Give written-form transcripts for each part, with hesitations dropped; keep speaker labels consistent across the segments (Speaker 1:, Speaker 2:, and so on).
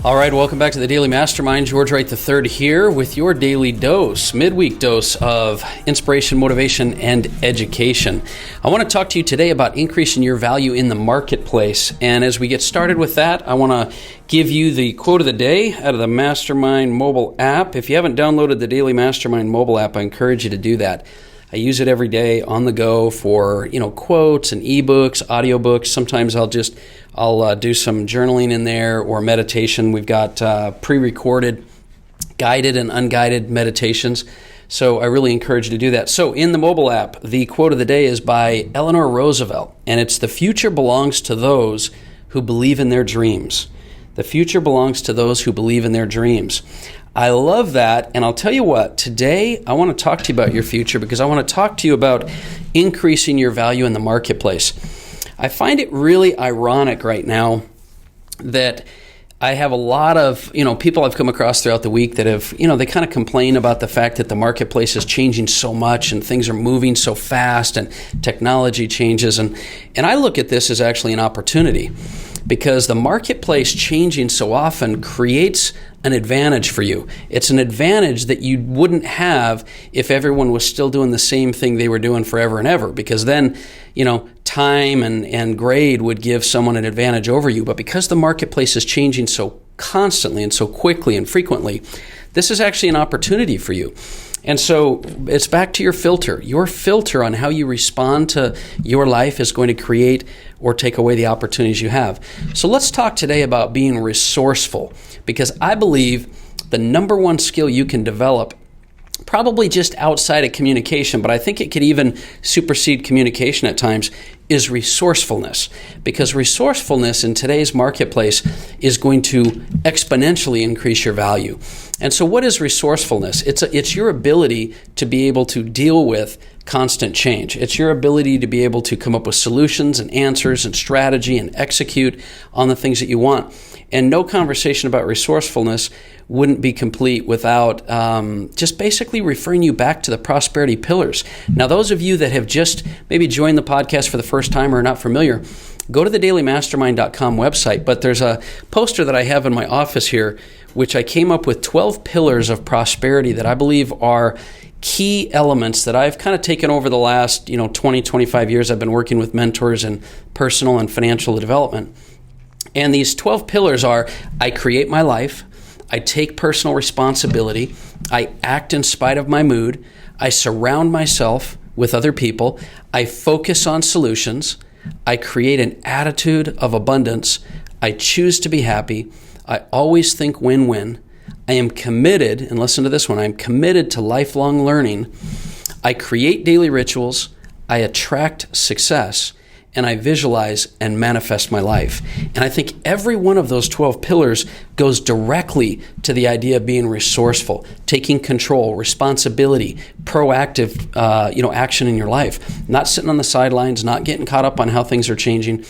Speaker 1: All right, welcome back to the Daily Mastermind. George Wright III here with your daily dose, midweek dose of inspiration, motivation, and education. I want to talk to you today about increasing your value in the marketplace. And as we get started with that, I want to give you the quote of the day out of the Mastermind mobile app. If you haven't downloaded the Daily Mastermind mobile app, I encourage you to do that. I use it every day on the go for, quotes and ebooks, audiobooks. Sometimes I'll do some journaling in there or meditation. We've got pre-recorded guided and unguided meditations. So I really encourage you to do that. So in the mobile app, the quote of the day is by Eleanor Roosevelt, and it's, "The future belongs to those who believe in their dreams." The future belongs to those who believe in their dreams. I love that, and I'll tell you what, today I want to talk to you about your future because I want to talk to you about increasing your value in the marketplace. I find it really ironic right now that I have a lot of, people I've come across throughout the week that have, they kind of complain about the fact that the marketplace is changing so much and things are moving so fast and technology changes. And I look at this as actually an opportunity because the marketplace changing so often creates an advantage for you. It's an advantage that you wouldn't have if everyone was still doing the same thing they were doing forever and ever, because then, time and grade would give someone an advantage over you. But because the marketplace is changing so constantly and so quickly and frequently, this is actually an opportunity for you. And so it's back to your filter. Your filter on how you respond to your life is going to create or take away the opportunities you have. So let's talk today about being resourceful, because I believe the number one skill you can develop, probably just outside of communication, but I think it could even supersede communication at times, is resourcefulness. Because resourcefulness in today's marketplace is going to exponentially increase your value. And so what is resourcefulness? It's your ability to be able to deal with constant change. It's your ability to be able to come up with solutions and answers and strategy and execute on the things that you want. And no conversation about resourcefulness wouldn't be complete without just basically referring you back to the prosperity pillars. Now, those of you that have just maybe joined the podcast for the first time or are not familiar, go to the dailymastermind.com website. But there's a poster that I have in my office here, which I came up with 12 pillars of prosperity that I believe are key elements that I've kind of taken over the last 20, 25 years. I've been working with mentors in personal and financial development. And these 12 pillars are: I create my life, I take personal responsibility, I act in spite of my mood, I surround myself with other people, I focus on solutions, I create an attitude of abundance, I choose to be happy, I always think win-win, I am committed, and listen to this one, I'm committed to lifelong learning, I create daily rituals, I attract success, and I visualize and manifest my life. And I think every one of those 12 pillars goes directly to the idea of being resourceful, taking control, responsibility, proactive action in your life, not sitting on the sidelines, not getting caught up on how things are changing.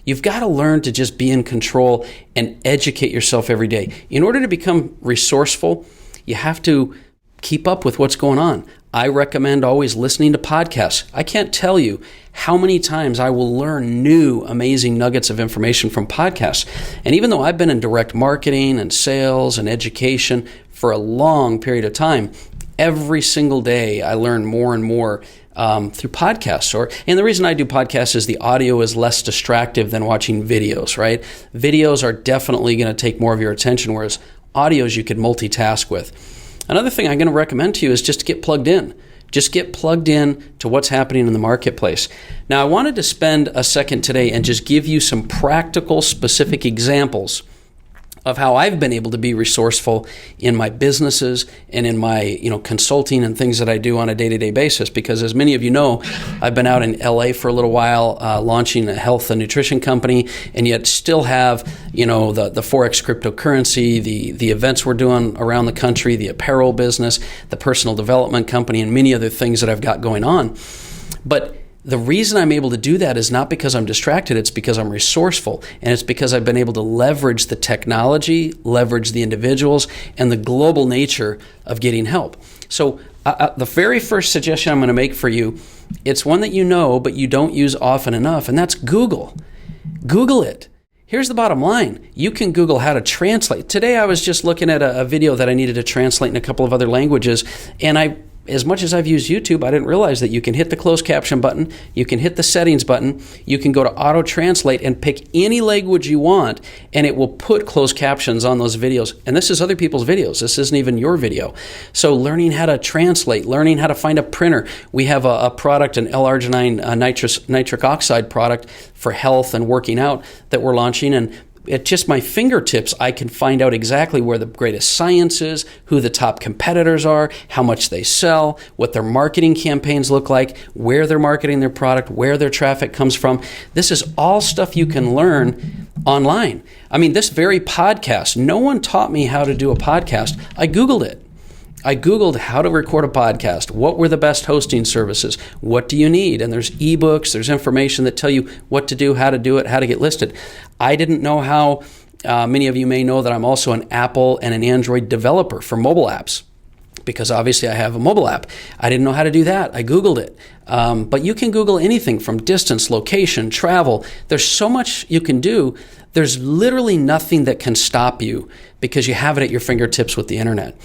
Speaker 1: You've got to learn to just be in control and educate yourself every day. In order to become resourceful, you have to keep up with what's going on. I recommend always listening to podcasts. I can't tell you how many times I will learn new, amazing nuggets of information from podcasts. And even though I've been in direct marketing and sales and education for a long period of time, every single day I learn more and more through podcasts. And the reason I do podcasts is the audio is less distractive than watching videos, right? Videos are definitely going to take more of your attention, whereas audios you could multitask with. Another thing I'm going to recommend to you is just to get plugged in. Just get plugged in to what's happening in the marketplace. Now, I wanted to spend a second today and just give you some practical, specific examples of how I've been able to be resourceful in my businesses and in my consulting and things that I do on a day-to-day basis. Because as many of you know, I've been out in LA for a little while launching a health and nutrition company, and yet still have the Forex cryptocurrency, the events we're doing around the country, the apparel business, the personal development company, and many other things that I've got going on. But the reason I'm able to do that is not because I'm distracted, it's because I'm resourceful, and it's because I've been able to leverage the technology, leverage the individuals, and the global nature of getting help. So the very first suggestion I'm going to make for you, it's one that you know, but you don't use often enough, and that's Google. Google it. Here's the bottom line. You can Google how to translate. Today I was just looking at a video that I needed to translate in a couple of other languages, and as much as I've used YouTube, I didn't realize that you can hit the closed caption button, you can hit the settings button, you can go to auto translate and pick any language you want, and it will put closed captions on those videos. And this is other people's videos. This isn't even your video. So learning how to translate, learning how to find a printer. We have a product, an L-arginine nitric oxide product for health and working out that we're launching, and at just my fingertips, I can find out exactly where the greatest science is, who the top competitors are, how much they sell, what their marketing campaigns look like, where they're marketing their product, where their traffic comes from. This is all stuff you can learn online. I mean, this very podcast, no one taught me how to do a podcast. I Googled it. I Googled how to record a podcast. What were the best hosting services? What do you need? And there's ebooks, there's information that tell you what to do, how to do it, how to get listed. I didn't know how, many of you may know that I'm also an Apple and an Android developer for mobile apps, because obviously I have a mobile app. I didn't know how to do that. I Googled it. But you can Google anything from distance, location, travel. There's so much you can do. There's literally nothing that can stop you because you have it at your fingertips with the internet.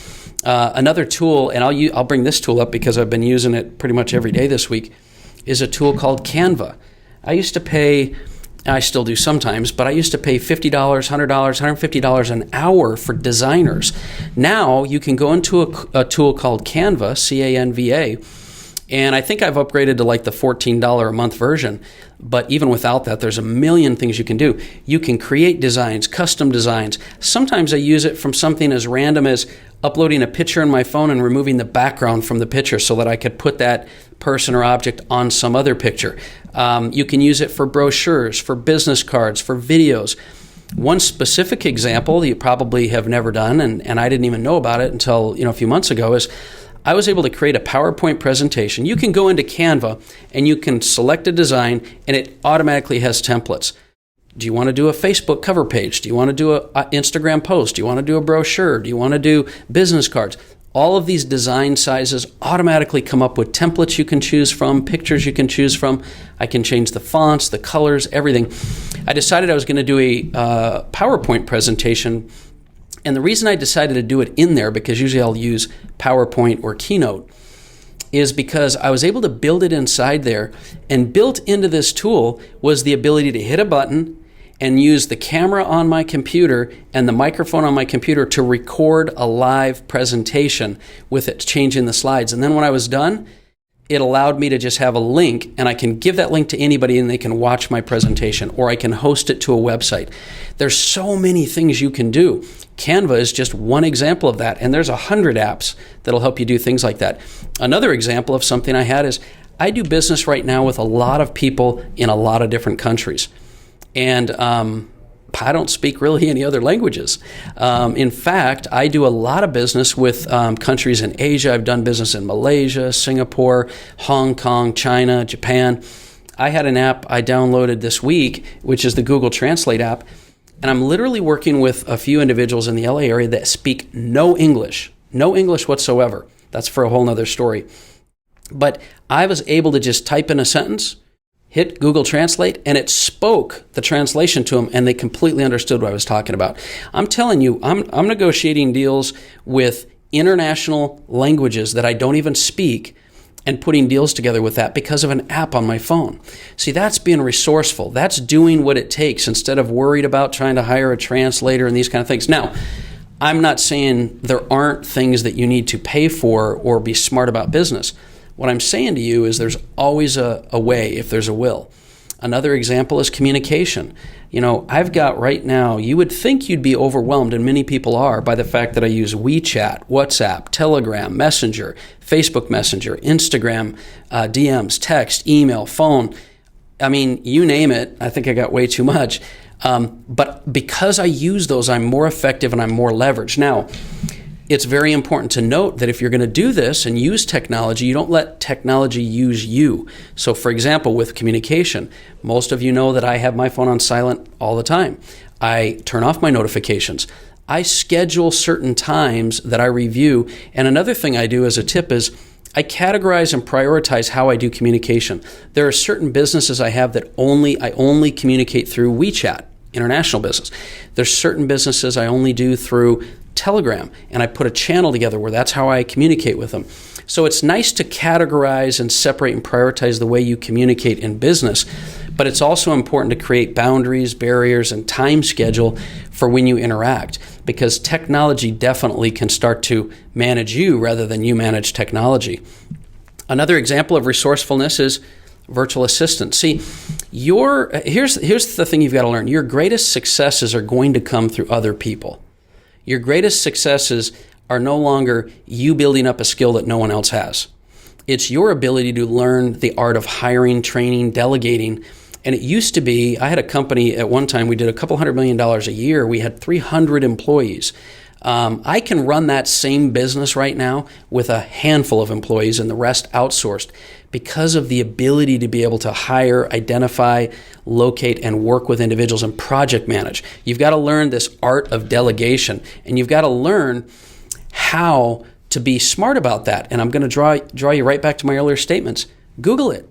Speaker 1: Another tool, and I'll bring this tool up because I've been using it pretty much every day this week, is a tool called Canva. I used to pay, I still do sometimes, but I used to pay $50, $100, $150 an hour for designers. Now you can go into a tool called Canva, C-A-N-V-A, and I think I've upgraded to like the $14 a month version. But even without that, there's a million things you can do. You can create designs, custom designs. Sometimes I use it from something as random as uploading a picture in my phone and removing the background from the picture so that I could put that person or object on some other picture. You can use it for brochures, for business cards, for videos. One specific example that you probably have never done, and I didn't even know about it until a few months ago, is I was able to create a PowerPoint presentation. You can go into Canva and you can select a design and it automatically has templates. Do you want to do a Facebook cover page? Do you want to do an Instagram post? Do you want to do a brochure? Do you want to do business cards? All of these design sizes automatically come up with templates you can choose from, pictures you can choose from. I can change the fonts, the colors, everything. I decided I was going to do a PowerPoint presentation. And the reason I decided to do it in there, because usually I'll use PowerPoint or Keynote, is because I was able to build it inside there. And built into this tool was the ability to hit a button and use the camera on my computer and the microphone on my computer to record a live presentation with it changing the slides. And then when I was done, it allowed me to just have a link, and I can give that link to anybody and they can watch my presentation, or I can host it to a website. There's so many things you can do. Canva is just one example of that, and there's 100 apps that'll help you do things like that. Another example of something I had is I do business right now with a lot of people in a lot of different countries, and I don't speak really any other languages. In fact, I do a lot of business with countries in Asia. I've done business in Malaysia, Singapore, Hong Kong, China, Japan. I had an app I downloaded this week, which is the Google Translate app, and I'm literally working with a few individuals in the LA area that speak no English whatsoever. That's for a whole nother story. But I was able to just type in a sentence, hit Google Translate, and it spoke the translation to them, and they completely understood what I was talking about. I'm telling you, I'm negotiating deals with international languages that I don't even speak and putting deals together with that because of an app on my phone. See, that's being resourceful. That's doing what it takes instead of worried about trying to hire a translator and these kind of things. Now, I'm not saying there aren't things that you need to pay for or be smart about business. What I'm saying to you is there's always a way if there's a will. Another example is communication. I've got right now, you would think you'd be overwhelmed, and many people are, by the fact that I use WeChat, WhatsApp, Telegram, Messenger, Facebook Messenger, Instagram, DMs, text, email, phone. I mean, you name it. I think I got way too much. But because I use those, I'm more effective and I'm more leveraged. Now, it's very important to note that if you're going to do this and use technology, you don't let technology use you. So for example, with communication, most of you know that I have my phone on silent all the time. I turn off my notifications. I schedule certain times that I review. And another thing I do as a tip is I categorize and prioritize how I do communication. There are certain businesses I have that I only communicate through WeChat. international business. There's certain businesses I only do through Telegram, and I put a channel together where that's how I communicate with them. So it's nice to categorize and separate and prioritize the way you communicate in business, but it's also important to create boundaries, barriers, and time schedule for when you interact, because technology definitely can start to manage you rather than you manage technology. Another example of resourcefulness is virtual assistant. See, here's the thing you've got to learn. Your greatest successes are going to come through other people. Your greatest successes are no longer you building up a skill that no one else has. It's your ability to learn the art of hiring, training, delegating. And it used to be, I had a company at one time, we did a couple $100 million a year. We had 300 employees. I can run that same business right now with a handful of employees and the rest outsourced because of the ability to be able to hire, identify, locate, and work with individuals and project manage. You've got to learn this art of delegation, and you've got to learn how to be smart about that. And I'm going to draw you right back to my earlier statements. Google it.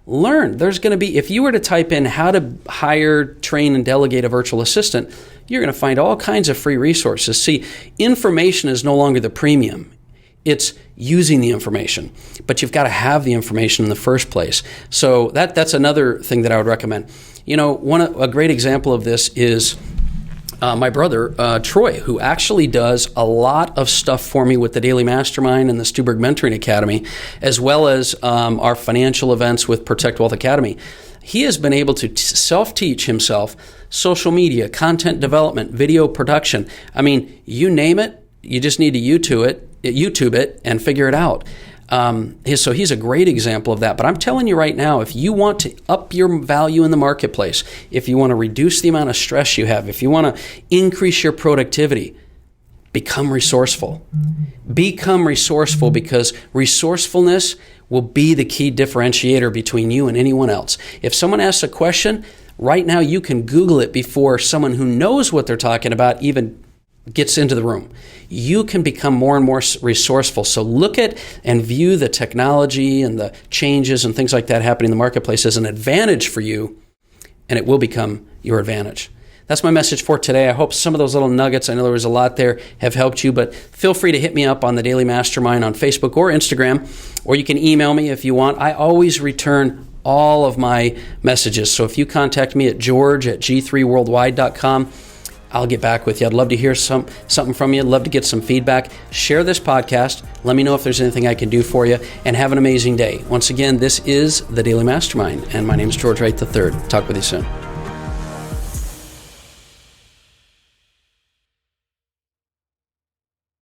Speaker 1: Learn. There's going to be, if you were to type in how to hire, train, and delegate a virtual assistant, you're going to find all kinds of free resources. See, information is no longer the premium. It's using the information, but you've got to have the information in the first place. So that's another thing that I would recommend. You know, a great example of this is my brother, Troy, who actually does a lot of stuff for me with the Daily Mastermind and the Stuberg Mentoring Academy, as well as our financial events with Protect Wealth Academy. He has been able to self-teach himself social media, content development, video production. I mean, you name it, you just need to YouTube it and figure it out. So he's a great example of that. But I'm telling you right now, if you want to up your value in the marketplace, if you want to reduce the amount of stress you have, if you want to increase your productivity, become resourceful. Become resourceful, because resourcefulness will be the key differentiator between you and anyone else. If someone asks a question, right now you can Google it before someone who knows what they're talking about even gets into the room. You can become more and more resourceful. So look at and view the technology and the changes and things like that happening in the marketplace as an advantage for you, and it will become your advantage. That's my message for today. I hope some of those little nuggets, I know there was a lot there, have helped you, but feel free to hit me up on the Daily Mastermind on Facebook or Instagram, or you can email me if you want. I always return all of my messages. So if you contact me at george@g3worldwide.com, I'll get back with you. I'd love to hear something from you. I'd love to get some feedback. Share this podcast. Let me know if there's anything I can do for you, and have an amazing day. Once again, this is the Daily Mastermind, and my name is George Wright III. Talk with you soon.